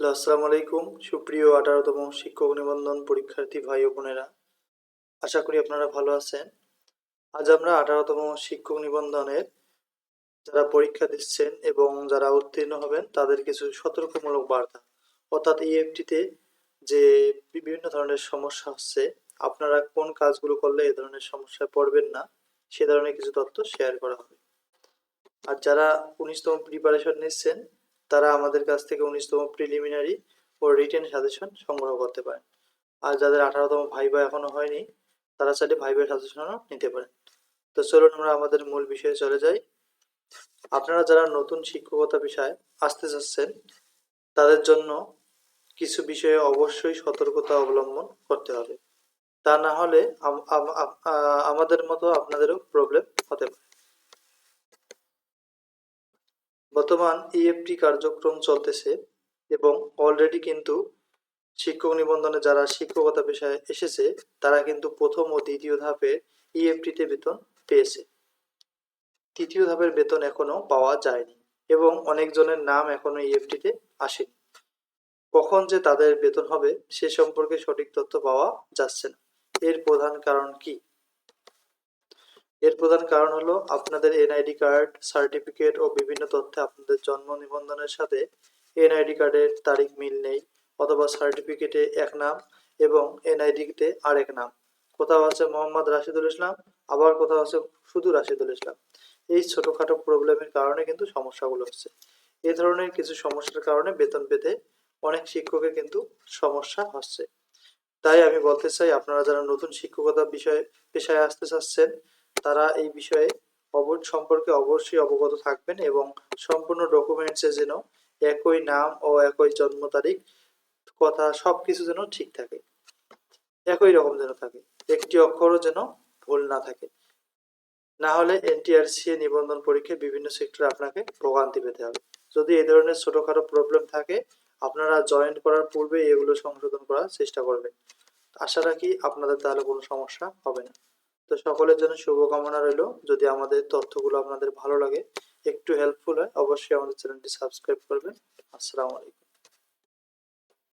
Hello, আসসালামু আলাইকুম। সুপ্রিয় 18তম শিক্ষক নিবন্ধন পরীক্ষার্থী ভাই ও বোনেরা, আশা করি আপনারা ভালো আছেন। আজ আমরা 18তম শিক্ষক নিবন্ধনের যারা পরীক্ষা দিচ্ছেন এবং যারা উত্তীর্ণ হবেন তাদের কিছু সতর্কমূলক বার্তা, অর্থাৎ ইএফটিতে যে বিভিন্ন ধরনের সমস্যা হচ্ছে, আপনারা কোন কাজগুলো করলে এ ধরনের সমস্যায় পড়বেন না, সে ধরনের কিছু তথ্য শেয়ার করা হবে। আর যারা 19তম প্রিপারেশন নিচ্ছেন তারা আমাদের কাছ থেকে 19তম প্রিলিমিনারি ও রিটেন সাজেশন সংগ্রহ করতে পারেন। আর যাদের 18তম ভাইবা এখনো হয়নি তারা চাইলে ভাইবার সাজেশনও নিতে পারেন। তো চলুন আমরা আমাদের মূল বিষয়ে চলে যাই। আপনারা যারা নতুন শিক্ষকতা পেশায় আসতে চাচ্ছেন তাদের জন্য কিছু বিষয়ে অবশ্যই সতর্কতা অবলম্বন করতে হবে। তা না হলে আমাদের মতো আপনাদেরও প্রবলেম হতে পারে। বর্তমান ইএফটি কার্যক্রম চলতেছে এবং অলরেডি কিন্তু শিক্ষক নিবন্ধনে যারা শিক্ষকতা পেশায় এসেছে তারা কিন্তু প্রথম ও দ্বিতীয় ধাপে ইএফটিতে বেতন পেয়েছে। তৃতীয় ধাপের বেতন এখনো পাওয়া যায়নি এবং অনেকজনের নাম এখনো ইএফটিতে আসেনি। কখন যে তাদের বেতন হবে সে সম্পর্কে সঠিক তথ্য পাওয়া যাচ্ছে না। এর প্রধান কারণ কি? এর প্রধান কারণ হলো আপনাদের এনআইডি কার্ড, সার্টিফিকেট ও বিভিন্ন তথ্যে আপনাদের জন্ম নিবন্ধনের সাথে এনআইডি কার্ডের তারিখ মিল নেই, অথবা সার্টিফিকেটে এক নাম এবং এনআইডিতে আরেক নাম। কোথাও আছে মোহাম্মদ রাশিদুল ইসলাম, আবার কোথাও আছে শুধু রাশিদুল ইসলাম। এই ছোটখাটো প্রবলেমের কারণে কিন্তু সমস্যাগুলো হচ্ছে। এ ধরনের কিছু সমস্যার কারণে বেতন পেতে অনেক শিক্ষকের কিন্তু সমস্যা হচ্ছে। তাই আমি বলতে চাই, আপনারা যারা নতুন শিক্ষকতা বিষয়ে পেশায় আসতে চাচ্ছেন তারা এই বিষয়ে সম্পর্কে অবশ্যই অবগত থাকবেন এবং সম্পূর্ণ ডকুমেন্টসে যেন একই নাম ও একই জন্ম তারিখ, কথা সবকিছু যেন ঠিক থাকে, একই রকম যেন থাকে, একটি অক্ষরও যেন ভুল না থাকে। না হলে এনটিআরসি নিবন্ধন পরীক্ষায় বিভিন্ন সেক্টরে আপনাকে ভোগান্তি পেতে হবে। যদি এই ধরনের ছোটখাটো প্রবলেম থাকে আপনারা জয়েন করার পূর্বে এগুলো সংশোধন করার চেষ্টা করবেন। আশা রাখি আপনাদের তাহলে কোনো সমস্যা হবে না। তো সকলের জন্য শুভকামনা রইল। যদি আমাদের তথ্যগুলো আপনাদের ভালো লাগে, একটু হেল্পফুল হয়, অবশ্যই আমাদের চ্যানেলটি সাবস্ক্রাইব করবেন। আসসালামু আলাইকুম।